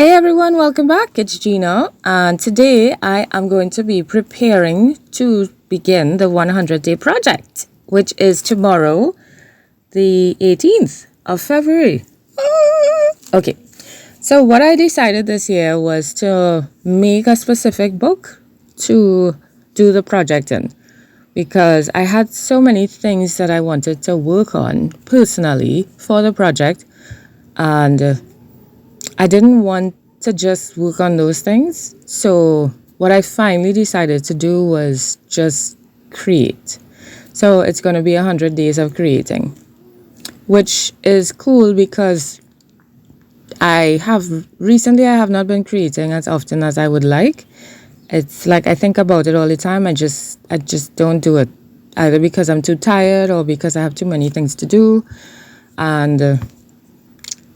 Hey everyone, welcome back. It's Gina, and today I am going to be preparing to begin the 100-day project, which is tomorrow, the 18th of February. Okay, so what I decided this year was to make a specific book to do the project in, because I had so many things that I wanted to work on personally for the project, and I didn't want to just work on those things. So what I finally decided to do was just create. So it's going to be 100 days of creating, which is cool because I have not been creating as often as I would like. It's like I think about it all the time. I just don't do it, either because I'm too tired or because I have too many things to do, and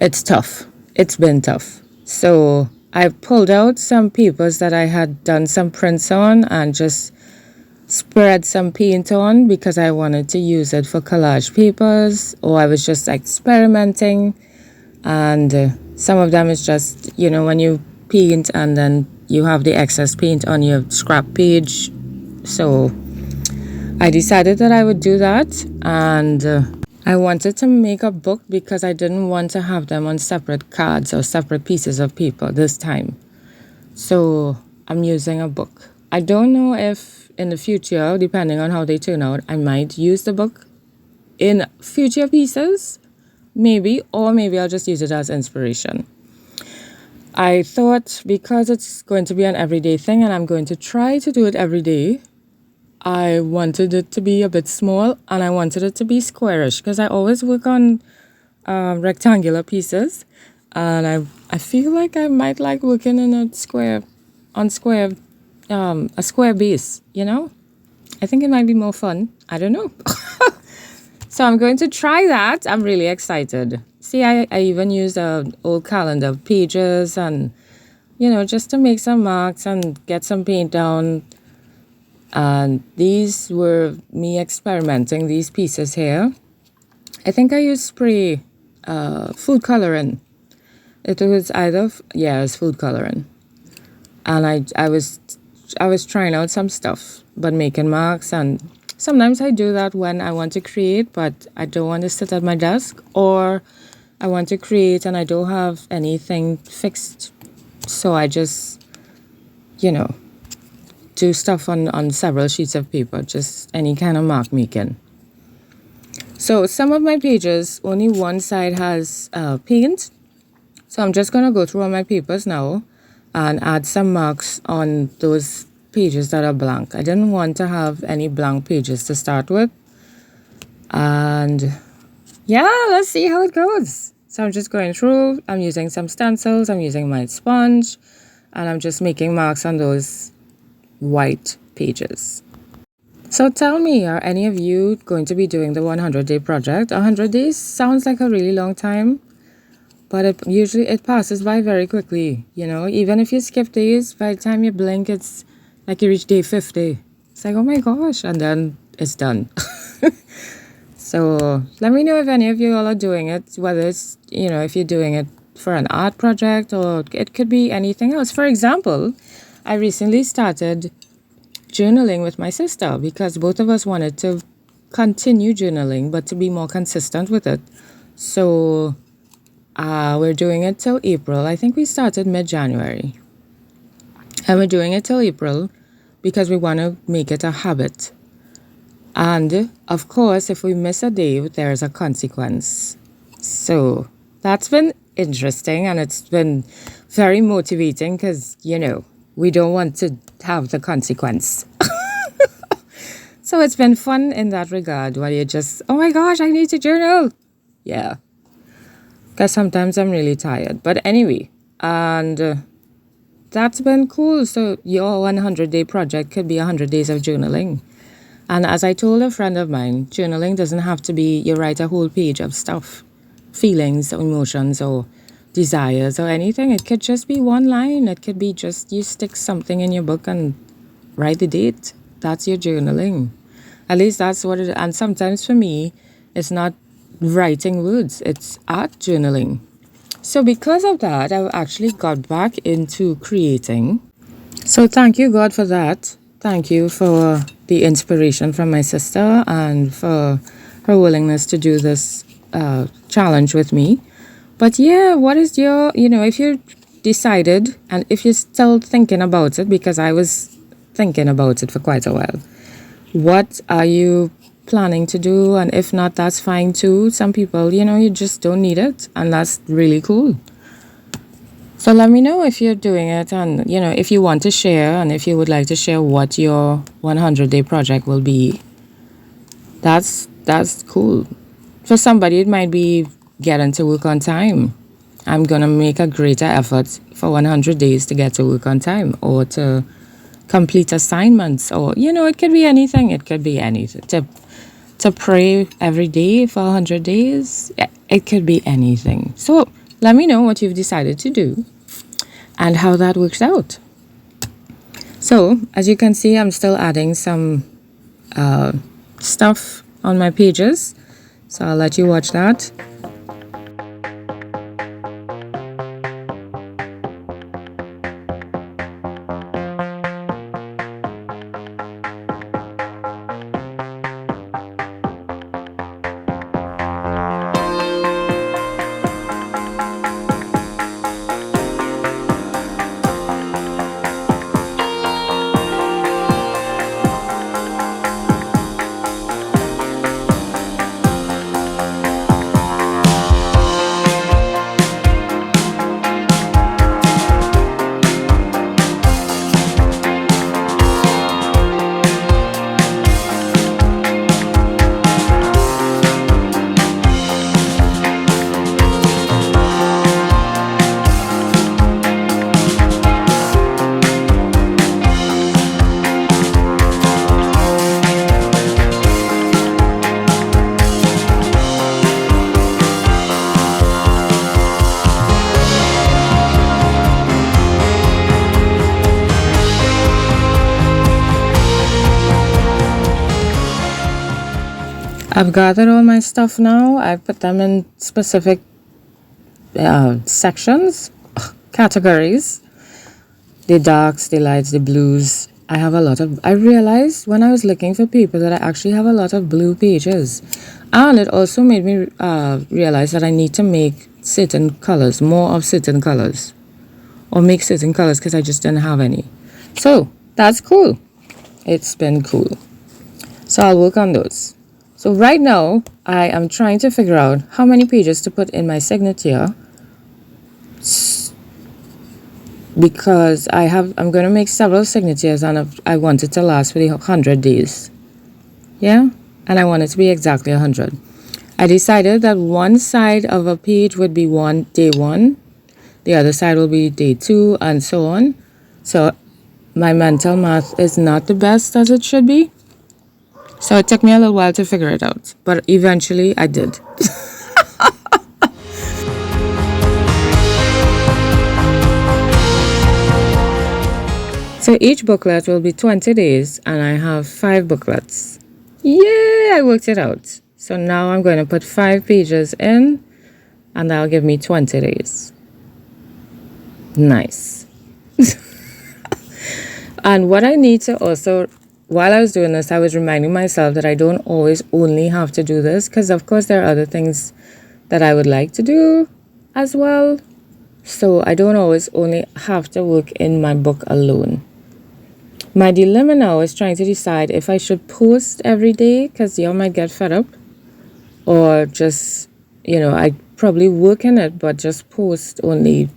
it's tough. It's been tough. So I pulled out some papers that I had done some prints on and just spread some paint on because I wanted to use it for collage papers, or I was just experimenting. And some of them is just, when you paint and then you have the excess paint on your scrap page. So I decided that I would do that, and I wanted to make a book because I didn't want to have them on separate cards or separate pieces of paper this time. So I'm using a book. I don't know if in the future, depending on how they turn out, I might use the book in future pieces, maybe, or maybe I'll just use it as inspiration. I thought because it's going to be an everyday thing and I'm going to try to do it every day, I wanted it to be a bit small and I wanted it to be squarish because I always work on rectangular pieces, and I feel like I might like working in a square base, I think it might be more fun. I don't know. So I'm going to try that. I'm really excited. See, I even used an old calendar pages and, just to make some marks and get some paint down. And these were me experimenting, these pieces here. I think I used spray food coloring. It was it's food coloring. And I was trying out some stuff, but making marks. And sometimes I do that when I want to create, but I don't want to sit at my desk, or I want to create and I don't have anything fixed. So I just, do stuff on several sheets of paper, just any kind of mark making. So some of my pages, only one side has paint. So I'm just going to go through all my papers now and add some marks on those pages that are blank. I didn't want to have any blank pages to start with. And yeah, let's see how it goes. So I'm just going through, I'm using some stencils, I'm using my sponge, and I'm just making marks on those white pages. So tell me, are any of you going to be doing the 100-day project? 100 days sounds like a really long time, but it passes by very quickly. Even if you skip days, by the time you blink, it's like you reach day 50. It's like, oh my gosh, and then it's done. So let me know if any of you all are doing it, whether it's, if you're doing it for an art project, or it could be anything else. For example, I recently started journaling with my sister because both of us wanted to continue journaling, but to be more consistent with it. So we're doing it till April. I think we started mid-January. And we're doing it till April because we want to make it a habit. And of course, if we miss a day, there's a consequence. So that's been interesting, and it's been very motivating because, we don't want to have the consequence. So it's been fun in that regard, where you're just, oh my gosh, I need to journal. Yeah. Because sometimes I'm really tired. But anyway, and that's been cool. So your 100-day project could be 100 days of journaling. And as I told a friend of mine, journaling doesn't have to be you write a whole page of stuff, feelings, emotions, or desires or anything. It could just be one line. It could be just you stick something in your book and write the date. That's your journaling. At least that's what it is. And sometimes for me, it's not writing words. It's art journaling. So because of that, I actually got back into creating. So thank you, God, for that. Thank you for the inspiration from my sister and for her willingness to do this challenge with me. But yeah, what is your, if you decided and if you're still thinking about it, because I was thinking about it for quite a while, what are you planning to do? And if not, that's fine too. Some people, you just don't need it, and that's really cool. So let me know if you're doing it and, if you want to share and if you would like to share what your 100-day project will be. That's cool. For somebody, it might be getting to work on time. I'm going to make a greater effort for 100 days to get to work on time or to complete assignments or, it could be anything. It could be anything. To pray every day for 100 days. It could be anything. So let me know what you've decided to do and how that works out. So as you can see, I'm still adding some stuff on my pages. So I'll let you watch that. I've gathered all my stuff now. I put them in specific sections, categories. The darks, the lights, the blues. I realized when I was looking for paper that I actually have a lot of blue pages. And it also made me realize that I need to make certain colors, more of certain colors. Or make certain colors because I just didn't have any. So that's cool. It's been cool. So I'll work on those. So right now, I am trying to figure out how many pages to put in my signature because I'm going to make several signatures and I want it to last for the 100 days. Yeah? And I want it to be exactly 100. I decided that one side of a page would be day one, the other side will be day 2, and so on. So my mental math is not the best as it should be. So it took me a little while to figure it out, but eventually I did. So each booklet will be 20 days and I have 5 booklets. Yay, I worked it out. So now I'm going to put 5 pages in and that'll give me 20 days. Nice. And what I need to also, while I was doing this, I was reminding myself that I don't always only have to do this because of course there are other things that I would like to do as well. So I don't always only have to work in my book alone. My dilemma now is trying to decide if I should post every day because y'all might get fed up, or just, I probably work in it but just post only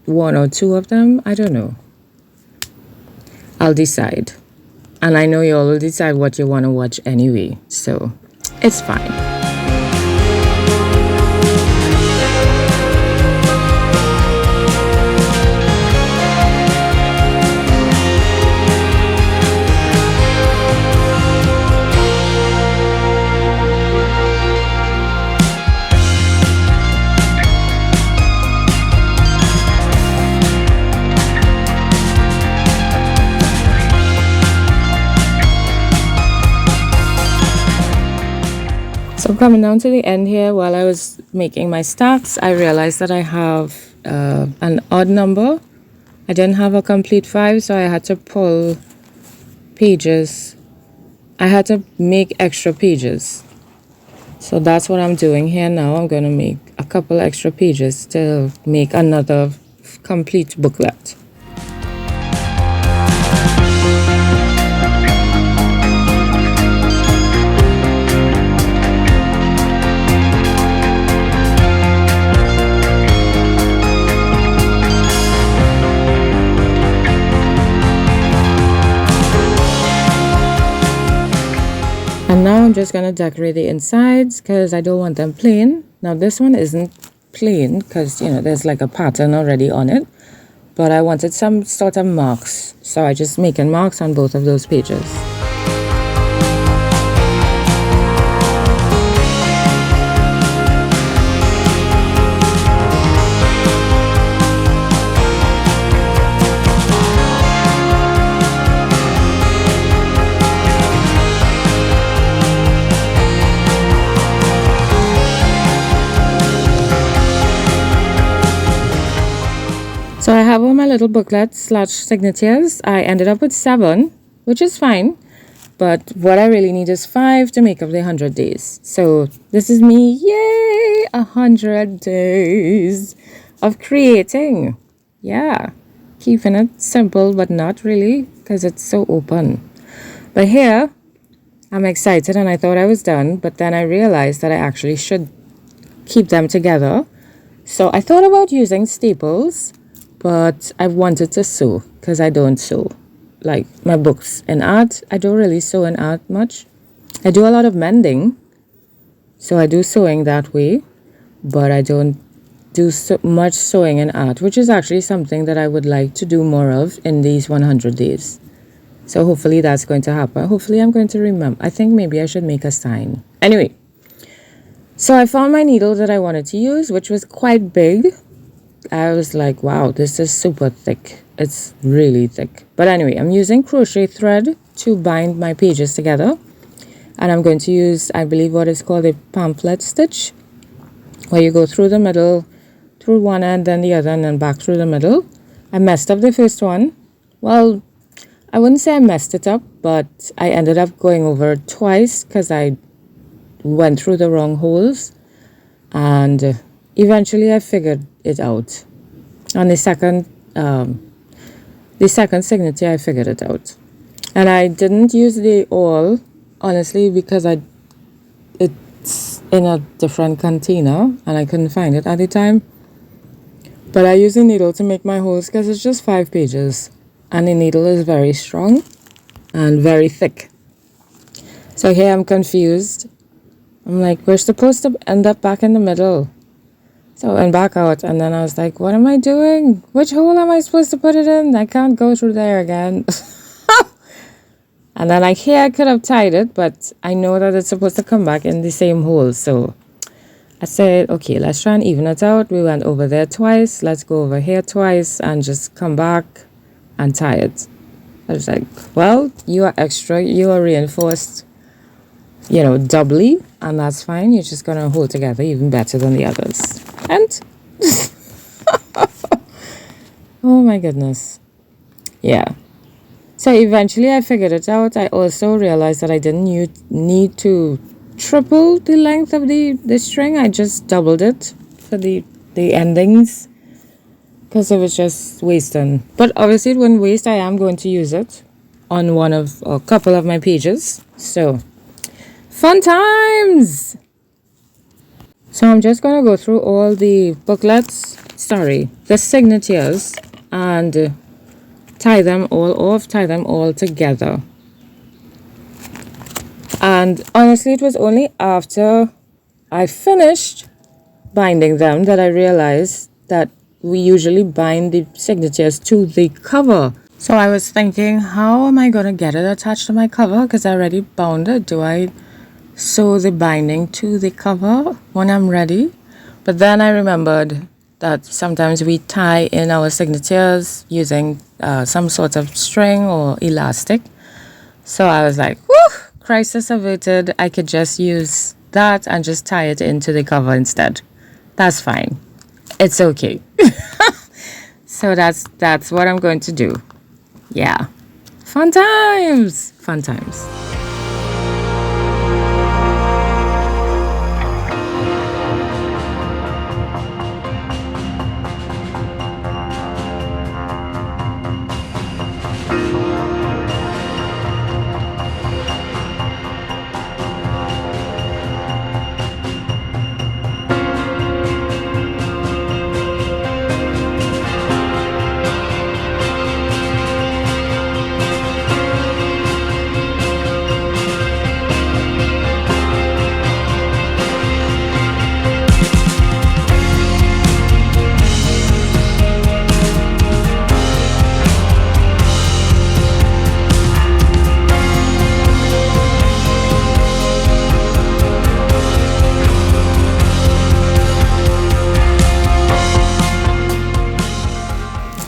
1 or 2 of them. I don't know. I'll decide. And I know you all will decide what you want to watch anyway, so it's fine. So coming down to the end here, while I was making my stacks, I realized that I have an odd number. I didn't have a complete 5, so I had to pull pages. I had to make extra pages. So that's what I'm doing here now. I'm going to make a couple extra pages to make another complete booklet. And now I'm just going to decorate the insides because I don't want them plain. Now this one isn't plain because, you know, there's like a pattern already on it. But I wanted some sort of marks. So I just making marks on both of those pages. So I have all my little booklets / signatures. I ended up with 7, which is fine. But what I really need is 5 to make up the 100 days. So this is me, yay, 100 days of creating. Yeah, keeping it simple, but not really because it's so open. But here, I'm excited and I thought I was done. But then I realized that I actually should keep them together. So I thought about using staples. But I wanted to sew because I don't sew. Like my books in art, I don't really sew in art much. I do a lot of mending. So I do sewing that way. But I don't do so much sewing in art, which is actually something that I would like to do more of in these 100 days. So hopefully that's going to happen. Hopefully I'm going to remember. I think maybe I should make a sign. Anyway, so I found my needle that I wanted to use, which was quite big. I was like, wow, this is super thick. It's really thick. But anyway, I'm using crochet thread to bind my pages together. And I'm going to use, I believe, what is called a pamphlet stitch, where you go through the middle, through one end, then the other, and then back through the middle. I messed up the first one. Well, I wouldn't say I messed it up, but I ended up going over it twice because I went through the wrong holes. And eventually I figured it out. On the second signature, I figured it out. And I didn't use the awl, honestly, because it's in a different container and I couldn't find it at the time. But I use the needle to make my holes because it's just 5 pages. And the needle is very strong and very thick. So here I'm confused. I'm like, we're supposed to end up back in the middle. So I went back out and then I was like, what am I doing? Which hole am I supposed to put it in? I can't go through there again. And then like here I could have tied it, but I know that it's supposed to come back in the same hole. So I said, okay, let's try and even it out. We went over there twice. Let's go over here twice and just come back and tie it. I was like, well, you are extra. You are reinforced, you know, doubly. And that's fine. You're just going to hold together even better than the others. And oh my goodness. Yeah. So eventually I figured it out. I also realized that I didn't need to triple the length of the string. I just doubled it for the endings because it was just wasting. But obviously it wouldn't waste. I am going to use it on a couple of my pages. So fun times! So I'm just going to go through all the the signatures, and tie them all together. And honestly, it was only after I finished binding them that I realized that we usually bind the signatures to the cover. So I was thinking, how am I going to get it attached to my cover? Because I already bound it. Do I sew the binding to the cover when I'm ready? But then I remembered that sometimes we tie in our signatures using some sort of string or elastic. So I was like, whew, crisis averted. I could just use that and just tie it into the cover instead. That's fine. It's okay. So that's what I'm going to do. Yeah. Fun times. Fun times.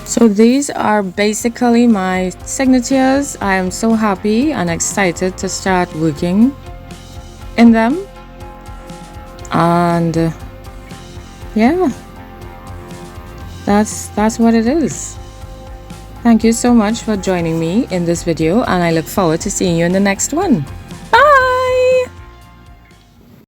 So these are basically my signatures. I am so happy and excited to start working in them. And yeah, that's what it is. Thank you so much for joining me in this video, and I look forward to seeing you in the next one.